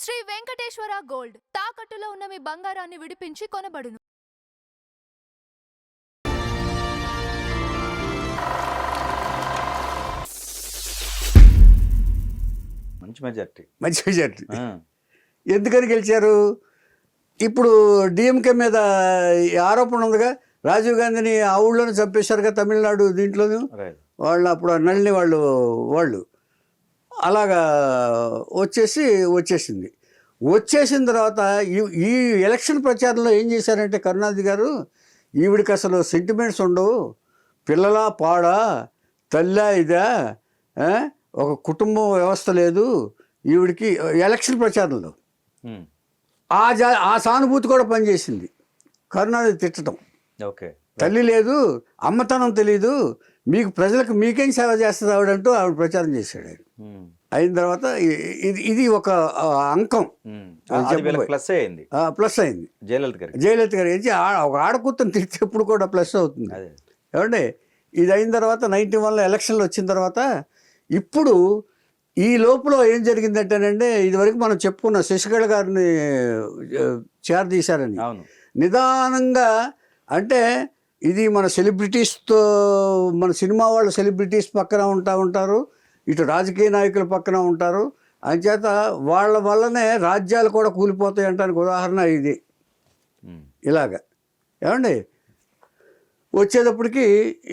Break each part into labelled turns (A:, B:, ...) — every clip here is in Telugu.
A: శ్రీ వెంకటేశ్వర గోల్డ్ తాకట్టులో ఉన్న మీ బంగారాన్ని విడిపించి కొనబడును.
B: మంచి మెజార్టీ.
C: ఎందుకని గెలిచారు? ఇప్పుడు డిఎంకే మీద ఆరోపణ ఉందిగా, రాజీవ్ గాంధీని ఆ ఊళ్ళోనే చంపేశారుగా తమిళనాడు దీంట్లోనూ. వాళ్ళు అప్పుడు నళిని వాళ్ళు అలాగా వచ్చేసింది. వచ్చేసిన తర్వాత ఈ ఎలక్షన్ ప్రచారంలో ఏం చేశారంటే కరుణానిధి గారు, ఈవిడికి అసలు సెంటిమెంట్స్ ఉండవు, పిల్లలా పాడా, తల్లా ఇదా, ఒక కుటుంబ వ్యవస్థ లేదు ఈవిడికి. ఎలక్షన్ ప్రచారంలో ఆ సానుభూతి కూడా పనిచేసింది. కరుణానిధి తిట్టడం,
B: ఓకే,
C: తల్లి లేదు, అమ్మతనం తెలీదు, మీకు ప్రజలకు మీకేం సేవ చేస్తుంది ఆవిడంటూ ఆవిడ ప్రచారం చేశాడు. అయిన తర్వాత ఇది ఒక అంకం ప్లస్ అయింది జయలలిత గారు. ఒక ఆడకూతురు తిరిగితే ఎప్పుడు కూడా ప్లస్ అవుతుంది. ఏమంటే ఇది అయిన తర్వాత 91లో ఎలక్షన్లు వచ్చిన తర్వాత ఇప్పుడు ఈ లోపల ఏం జరిగిందంటేనంటే, ఇదివరకు మనం చెప్పుకున్న శశికళ గారిని చేరదీశారని నిదానంగా, అంటే ఇది మన సెలబ్రిటీస్తో, మన సినిమా వాళ్ళు సెలబ్రిటీస్ పక్కన ఉంటారు, ఇటు రాజకీయ నాయకుల పక్కన ఉంటారు. అంచేత వాళ్ళ వల్లనే రాజ్యాలు కూడా కూలిపోతాయి అంటానికి ఉదాహరణ ఇది. ఇలాగా ఏమండి వచ్చేటప్పటికి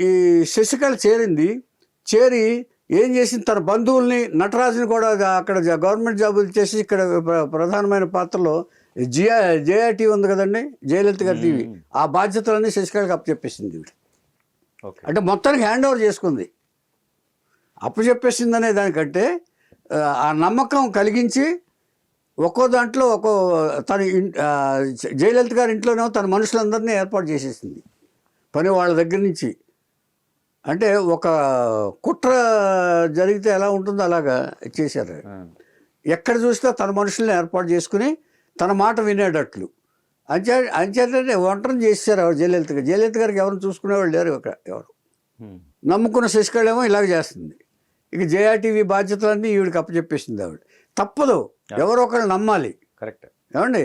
C: ఈ శశికళ చేరి ఏం చేసింది, తన బంధువుల్ని, నటరాజుని కూడా అక్కడ గవర్నమెంట్ జాబులు చేసి ఇక్కడ ప్రధానమైన పాత్రలో జయా టీవీ ఉంది కదండి, జయలలిత గారి టీవీ, ఆ బాధ్యతలన్నీ శశికళకి అప్పచెప్పేసింది. అంటే మొత్తానికి హ్యాండ్ ఓవర్ చేసుకుంది. అప్పచెప్పేసిందనే దానికంటే ఆ నమ్మకం కలిగించి ఒక్కో దాంట్లో తన జయలలిత గారి ఇంట్లోనే తన మనుషులందరినీ ఏర్పాటు చేసేసింది, పని వాళ్ళ దగ్గర నుంచి. అంటే ఒక కుట్ర జరిగితే ఎలా ఉంటుందో అలాగా చేశారు. ఎక్కడ చూసినా తన మనుషుల్ని ఏర్పాటు చేసుకుని తన మాట వినేటట్లు అంచేతంటే ఒంటరిని చేశారు ఆవిడ జయలలిత గారికి ఎవరిని చూసుకునేవాళ్ళు లేరు ఎవరు. నమ్ముకున్న శశికళ ఏమో ఇలాగ చేస్తుంది. ఇక జయా టీవీ బాధ్యతలన్నీ ఈవిడికి అప్పచెప్పేసింది ఆవిడ. తప్పదు, ఎవరో ఒకళ్ళు నమ్మాలి.
B: కరెక్ట్
C: ఏమండి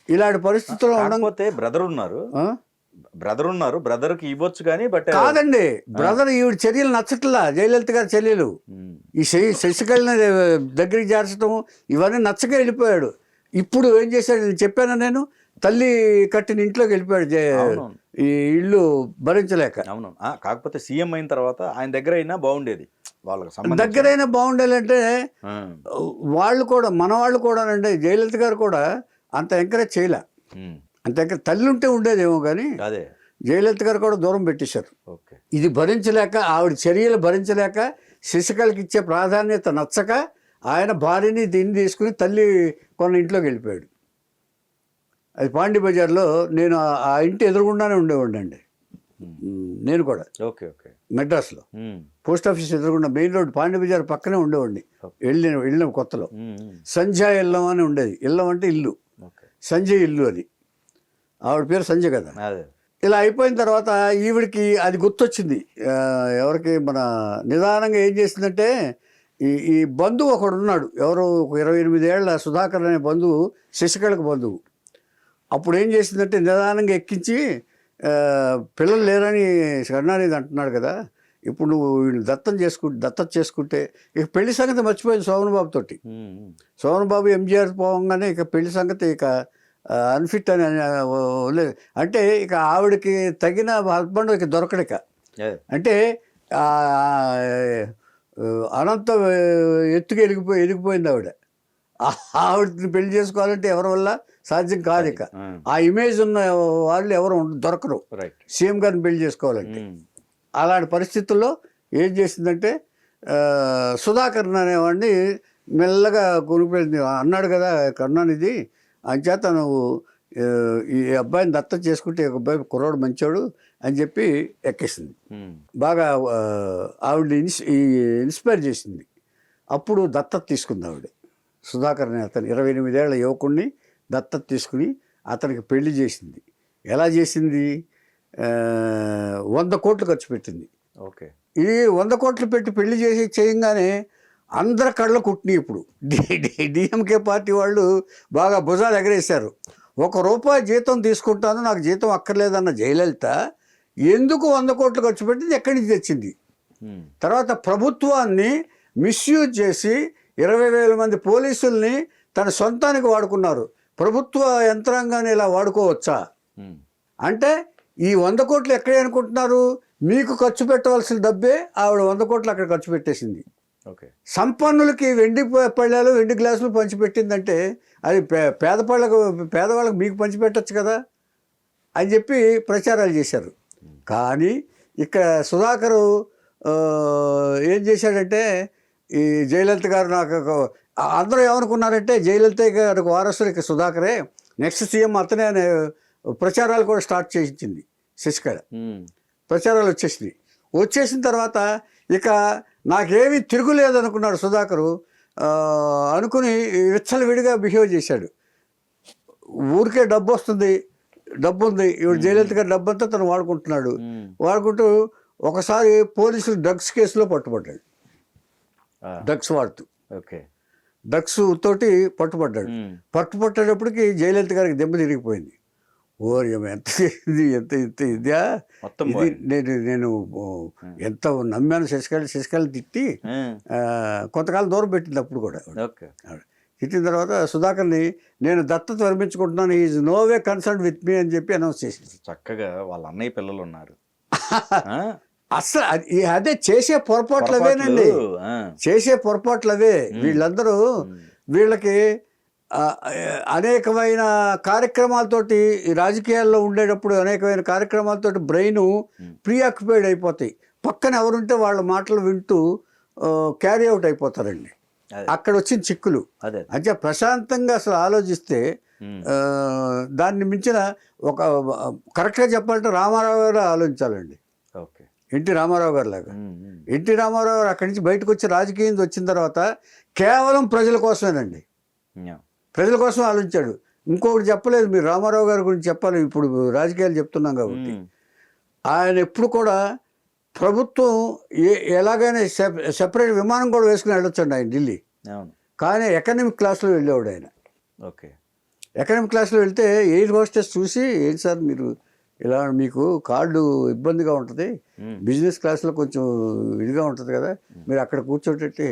C: ఇలాంటి పరిస్థితుల్లో
B: ఉండకపోతే బ్రదర్ ఉన్నారు బ్రదర్కి ఇవ్వచ్చు కానీ బట్
C: కాదండి, బ్రదర్ ఈవిడ చర్యలు నచ్చట్లా, జయలలిత గారి చర్యలు. ఈ శశికళని దగ్గరికి చేర్చడం ఇవన్నీ నచ్చక వెళ్ళిపోయాడు. ఇప్పుడు ఏం చేశాడు, నేను చెప్పాను, నేను తల్లి కట్టిన ఇంట్లోకి వెళ్ళిపోయాడు, ఈ ఇల్లు భరించలేక.
B: అవును, కాకపోతే సీఎం అయిన తర్వాత ఆయన దగ్గర అయినా బాగుండేది, వాళ్ళకి
C: దగ్గరైనా బాగుండాలంటే వాళ్ళు కూడా, మన వాళ్ళు కూడా అండి, జయలలిత గారు కూడా అంత ఎంకరేజ్ చేయలే. అంత తల్లి ఉంటే ఉండేదేమో కానీ జయలలిత గారు కూడా దూరం పెట్టేశారు. ఇది భరించలేక, ఆవిడ చర్యలు భరించలేక, శశికళకి ఇచ్చే ప్రాధాన్యత నచ్చక ఆయన భార్యని దీన్ని తీసుకుని తల్లి కొన్న ఇంట్లోకి వెళ్ళిపోయాడు. అది పాండి బజార్లో, నేను ఆ ఇంటి ఎదురుగుండానే ఉండేవాడిని అండి నేను కూడా. మెడ్రాస్లో పోస్ట్ ఆఫీస్ ఎదురుగుండా, మెయిన్ రోడ్ పాండి బజార్ పక్కనే ఉండేవాడిని. వెళ్ళిన కొత్తలో సంధ్యా ఇల్లం అని ఉండేది. ఇల్లం అంటే ఇల్లు, సంజయ్ ఇల్లు అది. ఆవిడ పేరు సంజయ్ కదా. ఇలా అయిపోయిన తర్వాత ఈవిడికి అది గుర్తొచ్చింది. ఎవరికి, మన నిదానంగా ఏం చేసిందంటే, ఈ బంధువు ఒకడు ఉన్నాడు, ఎవరో 28 ఏళ్ల సుధాకర్ అనే బంధువు, శశికళకు బంధువు. అప్పుడు ఏం చేసిందంటే నిదానంగా ఎక్కించి, పిల్లలు లేరని కరుణానిధి అంటున్నాడు కదా, ఇప్పుడు నువ్వు వీళ్ళు దత్తత చేసుకుంటే ఇక పెళ్లి సంగతి మర్చిపోయింది శోభన్ బాబు తోటి. శోభన్ బాబు ఎంజీఆర్ పోగానే ఇక పెళ్లి సంగతి ఇక అన్ఫిట్ అని లేదు. అంటే ఇక ఆవిడకి తగిన హస్బెండ్ ఇక దొరకడిక. అంటే అనంత ఎత్తుకు ఎదిగిపోయింది ఆవిడ. ఆవిడని పెళ్లి చేసుకోవాలంటే ఎవరి వల్ల సాధ్యం కాదు. ఇక ఆ ఇమేజ్ ఉన్న వాళ్ళు ఎవరు దొరకరు సీఎం గారిని పెళ్లి చేసుకోవాలంటే. అలాంటి పరిస్థితుల్లో ఏం చేసిందంటే, సుధాకర్ అనేవాడిని మెల్లగా కొనుక్కెళ్ళింది. అన్నాడు కదా కరుణానిధి, అంచేత నువ్వు ఈ అబ్బాయిని దత్త చేసుకుంటే ఒక అబ్బాయి కుర్రాడు మంచోడు అని చెప్పి ఎక్కేసింది. బాగా ఆవిడని ఇన్స్పైర్ చేసింది. అప్పుడు దత్తత తీసుకుంది ఆవిడ. సుధాకర్ అనే అతను 28 ఏళ్ల యువకుడిని దత్తత తీసుకుని అతనికి పెళ్లి చేసింది. ఎలా చేసింది? 100 కోట్లు ఖర్చు పెట్టింది.
B: ఓకే,
C: ఇది 100 కోట్లు పెట్టి పెళ్లి చేయగానే అందరి కళ్ళ కుట్టినాయి ఇప్పుడు. డిఎంకే పార్టీ వాళ్ళు బాగా భుజాలు ఎగరేశారు. ₹1 జీతం తీసుకుంటాను, నాకు జీతం అక్కర్లేదన్న జయలలిత ఎందుకు 100 కోట్లు ఖర్చు పెట్టింది, ఎక్కడి నుంచి తెచ్చింది? తర్వాత ప్రభుత్వాన్ని మిస్యూజ్ చేసి 20,000 మంది పోలీసుల్ని తన సొంతానికి వాడుకున్నారు. ప్రభుత్వ యంత్రాంగాన్ని ఇలా వాడుకోవచ్చా? అంటే ఈ 100 కోట్లు ఎక్కడే అనుకుంటున్నారు? మీకు ఖర్చు పెట్టవలసిన డబ్బే ఆవిడ 100 కోట్లు అక్కడ ఖర్చు పెట్టేసింది. సంపన్నులకి వెండి పళ్ళాలు, వెండి గ్లాసులు పంచిపెట్టిందంటే అది పేదవాళ్ళకు మీకు పంచిపెట్టచ్చు కదా అని చెప్పి ప్రచారాలు చేశారు. కానీ ఇక్కడ సుధాకర్ ఏం చేశాడంటే, ఈ జయలలిత గారు నాకు అందరూ ఏమనుకున్నారంటే జయలలిత గారికి వారసుడు ఇక సుధాకరే, నెక్స్ట్ సీఎం అతనే అనే ప్రచారాలు కూడా స్టార్ట్ చేయించింది శశికళ. ప్రచారాలు వచ్చేసిన తర్వాత ఇక నాకేమీ తిరుగులేదు అనుకున్నాడు సుధాకరు. అనుకుని విచ్చలవిడిగా బిహేవ్ చేశాడు. ఊరికే డబ్బు వస్తుంది, డబ్బు ఉంది, ఇప్పుడు జయలలిత గారి డబ్బు అంతా తను వాడుకుంటూ ఒకసారి పోలీసులు డ్రగ్స్ కేసులో పట్టుబడ్డాడు. డ్రగ్స్ వాడుతూ డ్రగ్స్ తోటి పట్టుబడ్డాడు. పట్టుబట్టేటప్పటికి జయలలిత గారికి దెబ్బ తిరిగిపోయింది. ఓరి ఎంత ఇదా, నేను ఎంత నమ్మాను శశికళ తిట్టి కొంతకాలం దూరం పెట్టింది. అప్పుడు కూడా తిట్టిన తర్వాత సుధాకర్ని నేను దత్తత విరమించుకుంటున్నాను, is no way concern with me అని చెప్పి అనౌన్స్ చేసింది.
B: చక్కగా వాళ్ళ అన్నయ్య పిల్లలు ఉన్నారు.
C: అసలు అదే చేసే పొరపాట్లవేనండి, చేసే పొరపాట్లవే. వీళ్ళందరూ వీళ్ళకి అనేకమైన కార్యక్రమాలతోటి రాజకీయాల్లో ఉండేటప్పుడు అనేకమైన కార్యక్రమాలతోటి బ్రెయిన్ ప్రీఆక్యుపైడ్ అయిపోతాయి. పక్కన ఎవరుంటే వాళ్ళ మాటలు వింటూ క్యారీ అవుట్ అయిపోతారండి. అక్కడ వచ్చిన చిక్కులు అంటే ప్రశాంతంగా అసలు ఆలోచిస్తే దాన్ని మించిన ఒక కరెక్ట్గా చెప్పాలంటే రామారావు గారు ఆలోచించాలండి. ఎన్టీ రామారావు గారు లాగా. ఎన్టీ రామారావు గారు అక్కడి నుంచి బయటకు వచ్చి రాజకీయం వచ్చిన తర్వాత కేవలం ప్రజల కోసమేనండి, ప్రజల కోసం ఆలోచించాడు. ఇంకొకటి చెప్పలేదు. మీరు రామారావు గారి గురించి చెప్పాలి, ఇప్పుడు రాజకీయాలు చెప్తున్నాం కాబట్టి. ఆయన ఎప్పుడు కూడా ప్రభుత్వం ఎలాగైనా సెపరేట్ విమానం కూడా వేసుకుని వెళ్ళొచ్చండి ఆయన ఢిల్లీ. కానీ ఎకనామిక్ క్లాస్లో వెళ్ళేవాడు ఆయన. ఎకనామిక్ క్లాస్లో వెళ్తే ఎయిర్ హోస్టెస్ చూసి, ఏంటి సార్ మీరు ఇలా, మీకు కార్డు ఇబ్బందిగా ఉంటుంది, బిజినెస్ క్లాస్లో కొంచెం ఇదిగా ఉంటుంది కదా, మీరు అక్కడ కూర్చోటట్టే,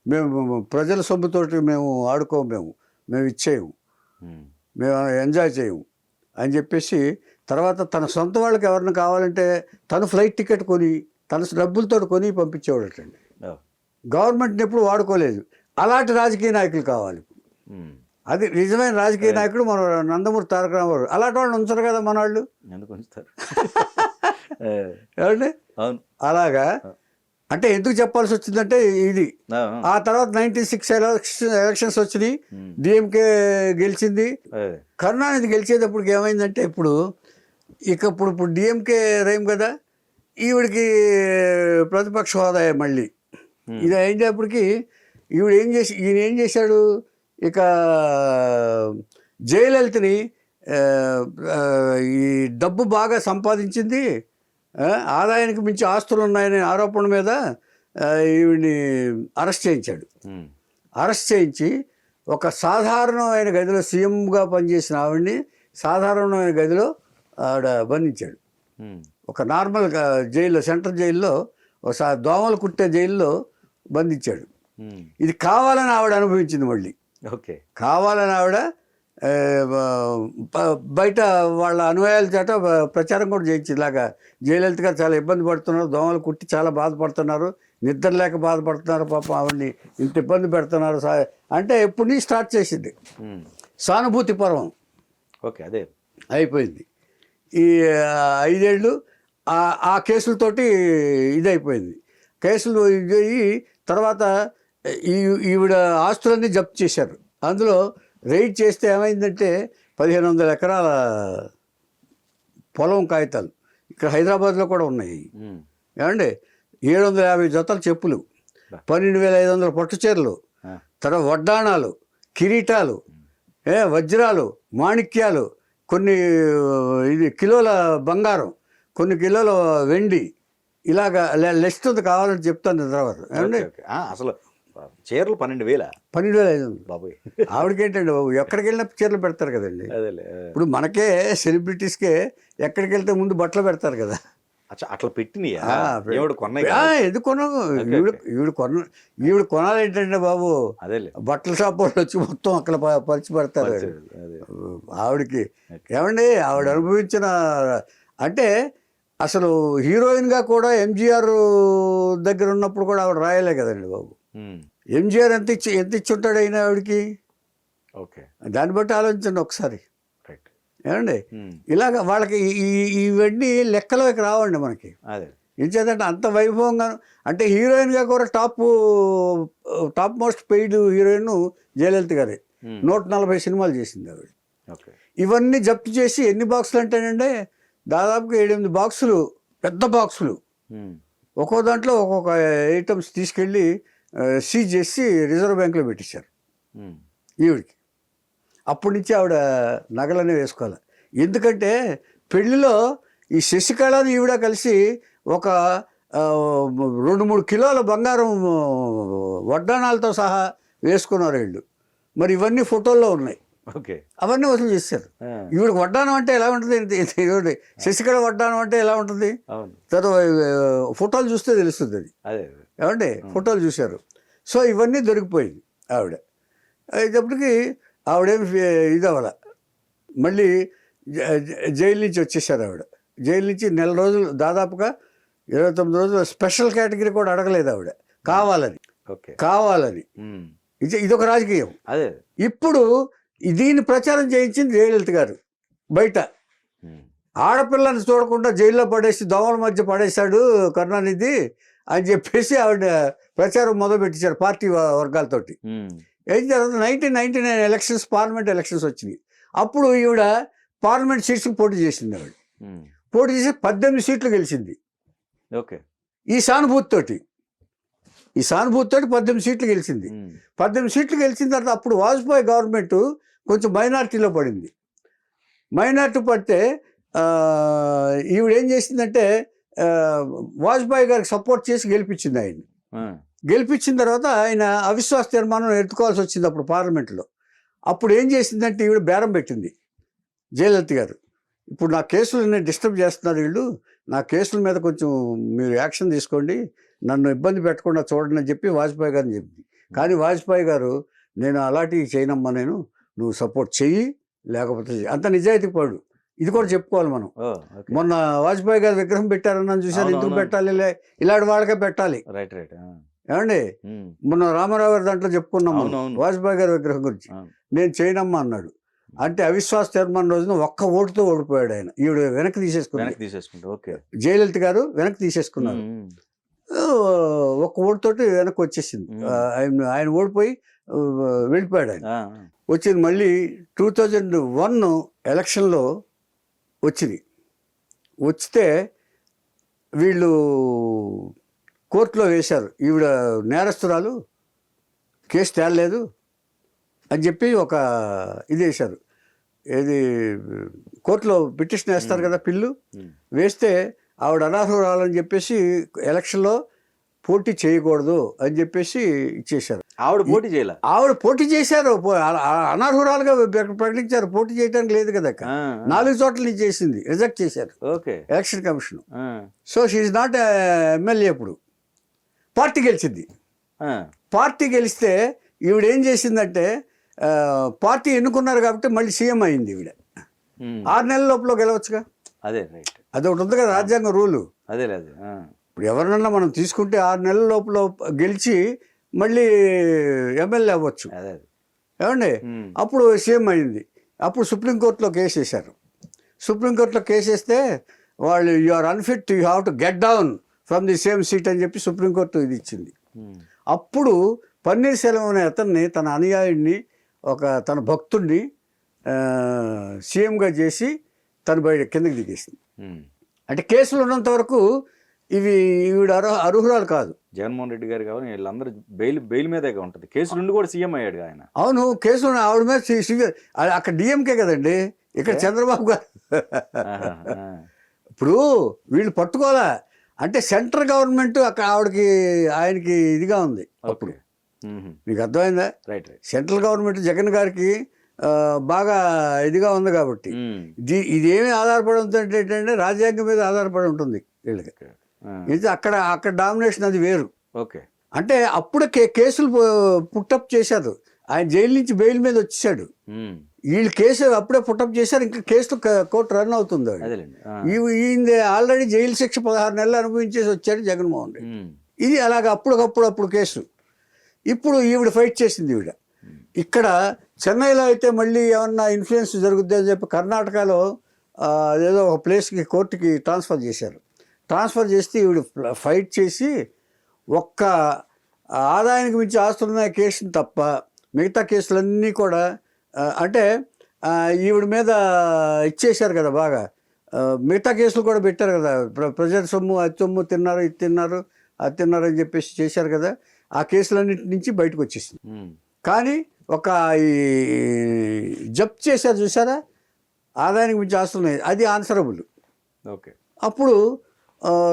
C: మేము ప్రజల సొమ్ముతోటి మేము ఆడుకోము, మేము ఇచ్చేయము, మేము ఎంజాయ్ చేయము అని చెప్పేసి తర్వాత తన సొంత వాళ్ళకి ఎవరిని కావాలంటే తను ఫ్లైట్ టికెట్ కొని తన డబ్బులతో కొని పంపించేవాడటండి. గవర్నమెంట్ని ఎప్పుడు వాడుకోలేదు. అలాంటి రాజకీయ నాయకులు కావాలి. అది నిజమైన రాజకీయ నాయకుడు మన నందమూరి తారక రామారావు. అలాంటి వాళ్ళు ఉంచరు కదా మన వాళ్ళు, ఏమండి? అలాగా అంటే ఎందుకు చెప్పాల్సి వచ్చిందంటే ఇది. ఆ తర్వాత 96 ఎలక్షన్స్ వచ్చినాయి, డిఎంకే గెలిచింది. కరుణానిధి గెలిచేటప్పటికి ఏమైందంటే ఇప్పుడు డిఎంకే రేం కదా, ఈవిడికి ప్రతిపక్ష హోదా మళ్ళీ ఇది అయినప్పటికీ ఈయన ఏం చేశాడు, ఇక జయలలితని ఈ డబ్బు బాగా సంపాదించింది, ఆదాయానికి మించి ఆస్తులు ఉన్నాయనే ఆరోపణ మీద ఈవిడ్ని అరెస్ట్ చేయించాడు. అరెస్ట్ చేయించి ఒక సాధారణమైన గదిలో సీఎంగా పనిచేసిన ఆవిడ్ని సాధారణమైన గదిలో ఆవిడ బంధించాడు. ఒక నార్మల్ జైల్లో, సెంట్రల్ జైల్లో, ఒకసారి దోమలు కుట్టే జైల్లో బంధించాడు. ఇది కావాలని ఆవిడ అనుభవించింది. మళ్ళీ కావాలని ఆవిడ బయట వాళ్ళ అనుయాయుల చేత ప్రచారం కూడా చేయించింది. ఇలాగా జయలలిత గారు చాలా ఇబ్బంది పడుతున్నారు, దోమలు కుట్టి చాలా బాధపడుతున్నారు, నిద్ర లేక బాధపడుతున్నారు, పాపం ఆవిడ్ని ఇంత ఇబ్బంది పెడుతున్నారు అంటే ఎప్పుడు నుంచి స్టార్ట్ చేసింది సానుభూతి పర్వం.
B: అదే అయిపోయింది.
C: ఈ 5 ఏళ్ళు ఆ కేసులతోటి ఇదైపోయింది. కేసులు ఇదయ్యి తర్వాత ఈవిడ ఆస్తులన్నీ జప్తు చేశారు. అందులో రైడ్ చేస్తే ఏమైందంటే 1500 ఎకరాల పొలం కాగితాలు ఇక్కడ హైదరాబాద్లో కూడా ఉన్నాయి. ఏమండి 750 జతల చెప్పులు, 12,500 పట్టు చీరలు, తర్వాత వడ్డాణాలు, కిరీటాలు, వజ్రాలు, మాణిక్యాలు, కొన్ని కిలోల బంగారం, కొన్ని కిలోల వెండి, ఇలాగా లిస్ట్ ఉంది కావాలని చెప్తాను తర్వాత ఏమండి
B: ఓకే, ఓకే. అసలు చీరలు 12,000
C: 12,500
B: బాబోయ్.
C: ఆవిడకి ఏంటండి బాబు ఎక్కడికి వెళ్ళినా చీరలు పెడతారు కదండి.
B: అదేలే.
C: ఇప్పుడు మనకే సెలబ్రిటీస్కే ఎక్కడికి వెళ్తే ముందు బట్టలు పెడతారు కదా.
B: అట్లా పెట్టినయా
C: ఆ,
B: ఏమిడు కొన్నాయి
C: ఎందుకు కొనవు ఈవిడ కొనాలి ఏంటంటే బాబు
B: అదేలే
C: బట్టల షాప్ వాళ్ళు వచ్చి మొత్తం అక్కడ పరిచి పెడతారు
B: అదే.
C: ఆవిడకి. ఏమండి ఆవిడ అనుభవించిన అంటే అసలు హీరోయిన్గా కూడా ఎంజీఆర్ దగ్గర ఉన్నప్పుడు కూడా ఆవిడ రాయలే కదండి బాబు. ఎంజీఆర్ ఎంత ఇచ్చి ఉంటాడు అయినా ఆవిడకి.
B: ఓకే,
C: దాన్ని బట్టి ఆలోచించండి ఒకసారి.
B: రైట్.
C: ఏమండి ఇలాగ వాళ్ళకి ఇవన్నీ లెక్కలోకి రావండి మనకి.
B: అదే
C: ఏం చేద్దంటే అంత వైభవంగా అంటే హీరోయిన్గా కూడా top most paid heroine Jayalalithaa గారే. 140 సినిమాలు చేసింది ఆవిడ.
B: ఓకే.
C: ఇవన్నీ జప్తు చేసి ఎన్ని బాక్సులు అంటేనంటే దాదాపుగా 7-8 బాక్సులు, పెద్ద బాక్సులు, ఒక్కో దాంట్లో ఒక్కొక్క ఐటమ్స్ తీసుకెళ్ళి సీజ్ చేసి రిజర్వ్ బ్యాంక్లో పెట్టించారు ఈవిడికి. అప్పటి నుంచి ఆవిడ నగలనే వేసుకోవాలి. ఎందుకంటే పెళ్లిలో ఈ శశికళని ఈవిడ కలిసి ఒక 2-3 కిలోల బంగారం వడ్డాణాలతో సహా వేసుకున్నారు వీళ్ళు. మరి ఇవన్నీ ఫోటోల్లో ఉన్నాయి.
B: ఓకే.
C: అవన్నీ వసూలు చేశారు. ఈవిడ వడ్డానం అంటే ఎలా ఉంటుంది, శశికళ వడ్డానం అంటే ఎలా ఉంటుంది తర్వాత ఫోటోలు చూస్తే తెలుస్తుంది అది. ఏమంటే ఫోటోలు చూశారు. సో ఇవన్నీ దొరికిపోయింది ఆవిడ. అయ్యేటప్పటికి ఆవిడేమి ఇది అవ్వాల. మళ్ళీ జైలు నుంచి వచ్చేసారు ఆవిడ. జైలు నుంచి 4 రోజులు దాదాపుగా 29 రోజులు స్పెషల్ కేటగిరీ కూడా అడగలేదు ఆవిడ. కావాలని ఇదొక రాజకీయం. ఇప్పుడు దీన్ని ప్రచారం చేయించింది జయలలిత గారు. బయట ఆడపిల్లని చూడకుండా జైల్లో పడేసి దోమల మధ్య పడేశాడు కరుణానిధి అని చెప్పేసి ఆవిడ ప్రచారం మొదలుపెట్టించారు పార్టీ వర్గాలతోటి. ఏం తర్వాత 1999 ఎలక్షన్స్, పార్లమెంట్ ఎలక్షన్స్ వచ్చినాయి. అప్పుడు ఈవిడ పార్లమెంట్ సీట్స్కి పోటీ చేసింది. ఆవిడ పోటీ చేసి 18 సీట్లు గెలిచింది.
B: ఓకే.
C: ఈ సానుభూతితోటి 18 సీట్లు గెలిచింది. 18 సీట్లు గెలిచిన తర్వాత అప్పుడు వాజ్పేయి గవర్నమెంట్ కొంచెం మైనారిటీలో పడింది. మైనారిటీ పడితే ఈవిడ ఏం చేసిందంటే వాజ్పేయి గారికి సపోర్ట్ చేసి గెలిపించింది ఆయన్ని. గెలిపించిన తర్వాత ఆయన అవిశ్వాస తీర్మానం ఎత్తుకోవాల్సి వచ్చింది అప్పుడు పార్లమెంట్లో. అప్పుడు ఏం చేసిందంటే ఈవిడ బేరం పెట్టింది జయలలిత గారు. ఇప్పుడు నా కేసులు డిస్టర్బ్ చేస్తున్నారు వీళ్ళు, నా కేసుల మీద కొంచెం మీరు యాక్షన్ తీసుకోండి, నన్ను ఇబ్బంది పెట్టకుండా చూడండి అని చెప్పి వాజ్పేయి గారిని చెప్పింది. కానీ వాజ్పేయి గారు నేను అలాంటివి చేయనమ్మా, నువ్వు సపోర్ట్ చెయ్యి లేకపోతే అంత నిజాయితీ పడు. ఇది కూడా చెప్పుకోవాలి మనం. మొన్న వాజ్పేయి గారి విగ్రహం పెట్టారన్నాను చూసాను. ఎందుకు పెట్టాలి, ఇలాంటి వాళ్ళకే పెట్టాలి. ఏమండి మొన్న రామారావు గారి దాంట్లో చెప్పుకున్నాం వాజ్పేయి గారి విగ్రహం గురించి. నేను చేయనమ్మా అన్నాడు. అంటే అవిశ్వాస తీర్మానం రోజున ఒక్క ఓటుతో ఓడిపోయాడు ఆయన. ఈవిడ వెనక్కి తీసేసుకున్నారు. జయలలిత గారు వెనక్కి తీసేసుకున్నారు. ఒక్క ఓటుతోటి వెనక్కి వచ్చేసింది. ఆయన ఓడిపోయి వెళ్ళిపోయాడు. ఆయన వచ్చింది మళ్ళీ 2001 ఎలక్షన్లో వస్తే వీళ్ళు కోర్టులో వేశారు. ఈవిడ నేరస్తురాలు, కేసు తేలలేదు అని చెప్పి ఒక ఇది వేశారు. ఏది కోర్టులో పిటిషన్ వేస్తారు కదా, పిల్లు వేస్తే ఆవిడ అనర్హురాలని చెప్పేసి ఎలక్షన్లో పోటీ చేయకూడదు అని చెప్పేసి ఇచ్చేశారు. ఆవిడ పోటీ చేశారు, అనర్హురాలుగా ప్రకటించారు. పోటీ చేయడానికి లేదు కదా. 4 చోట్ల నుంచి చేసింది, రిజెక్ట్ చేశారు election commission. So she not MLA. ఇప్పుడు పార్టీ గెలిచింది. పార్టీ గెలిస్తే ఈవిడ ఏం చేసిందంటే పార్టీ ఎన్నుకున్నారు కాబట్టి మళ్ళీ సీఎం అయింది ఈవిడ. 6 నెలల లోపల గెలవచ్చుగా. అదొకటి ఉంది కదా రాజ్యాంగ రూలు. ఇప్పుడు ఎవరినన్నా మనం తీసుకుంటే 6 నెలల లోపల గెలిచి మళ్ళీ ఎమ్మెల్యే అవ్వచ్చు. ఏమండి అప్పుడు సీఎం అయింది. అప్పుడు సుప్రీంకోర్టులో కేసు వేశారు. సుప్రీంకోర్టులో కేసు వేస్తే వాళ్ళు you are unfit, you have to get down from the same seat అని చెప్పి సుప్రీంకోర్టు ఇది ఇచ్చింది. అప్పుడు పన్నీర్సెల్వం అనే అతన్ని, తన అనుయాయుడిని, తన భక్తుడిని సీఎంగా చేసి తను బయట కిందకి దిగేసింది. అంటే కేసులు ఉన్నంత వరకు ఈవిడ అర్హురాలు కాదు.
B: జగన్మోహన్ రెడ్డి గారు కావాలి, వీళ్ళందరూ బెయిల్ మీదే ఉంటుంది. కేసు నుండి కూడా సీఎం అయ్యాడు ఆయన.
C: అవును, కేసులు ఆవిడ మీద అక్కడ డిఎంకే కదండి, ఇక్కడ చంద్రబాబు గారు. ఇప్పుడు వీళ్ళు పట్టుకోవాలా. అంటే సెంట్రల్ గవర్నమెంట్ అక్కడ ఆయనకి ఇదిగా ఉంది అప్పుడు. మీకు అర్థమైందా?
B: Right right.
C: Central government Jagan గారికి బాగా ఇదిగా ఉంది కాబట్టి ఇదేమి ఆధారపడి ఉంటుంది ఏంటంటే రాజ్యాంగం మీద ఆధారపడి ఉంటుంది వీళ్ళకి. ఇది అక్కడ డామినేషన్ అది వేరు.
B: ఓకే.
C: అంటే అప్పుడే కేసులు పుట్టప్ చేశారు. ఆయన జైలు నుంచి బెయిల్ మీద వచ్చేసాడు. వీళ్ళు కేసు అప్పుడే పుట్టప్ చేశారు. ఇంకా కేసులు కోర్టు రన్ అవుతుంది. ఈయన ఆల్రెడీ జైలు శిక్ష 16 నెలలు అనుభవించేసి వచ్చాడు జగన్మోహన్ రెడ్డి. ఇది అలాగ అప్పుడు కేసు. ఇప్పుడు ఈవిడ ఫైట్ చేసింది. ఈవిడ ఇక్కడ చెన్నైలో అయితే మళ్ళీ ఏమన్నా ఇన్ఫ్లుయెన్స్ జరుగుద్ది అని చెప్పి కర్ణాటకలో ఏదో ఒక ప్లేస్కి కోర్టుకి ట్రాన్స్ఫర్ చేశారు. ట్రాన్స్ఫర్ చేస్తే ఈవిడ ఫైట్ చేసి ఒక్క ఆదాయానికి మించి ఆస్తులున్న కేసుని తప్ప మిగతా కేసులన్నీ కూడా అంటే ఈవిడ మీద ఇచ్చేశారు కదా బాగా. మిగతా కేసులు కూడా పెట్టారు కదా, ప్రజల సొమ్ము అది సొమ్ము తిన్నారు, ఇది తిన్నారు, అది తిన్నారు అని చెప్పేసి చేశారు కదా. ఆ కేసులన్నింటి నుంచి బయటకు వచ్చేసింది. కానీ ఒక ఈ జప్తు చేశారు చూసారా, ఆదాయానికి మించి ఆస్తులు, అది ఆన్సరబుల్.
B: ఓకే.
C: అప్పుడు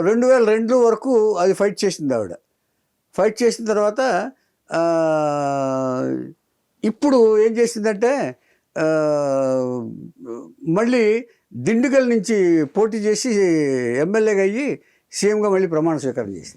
C: 2002 వరకు అది ఫైట్ చేసింది ఆవిడ. ఫైట్ చేసిన తర్వాత ఇప్పుడు ఏం చేసిందంటే మళ్ళీ దిండుగల్ నుంచి పోటీ చేసి ఎమ్మెల్యేగా అయ్యి సీఎంగా మళ్ళీ ప్రమాణ స్వీకారం చేసింది.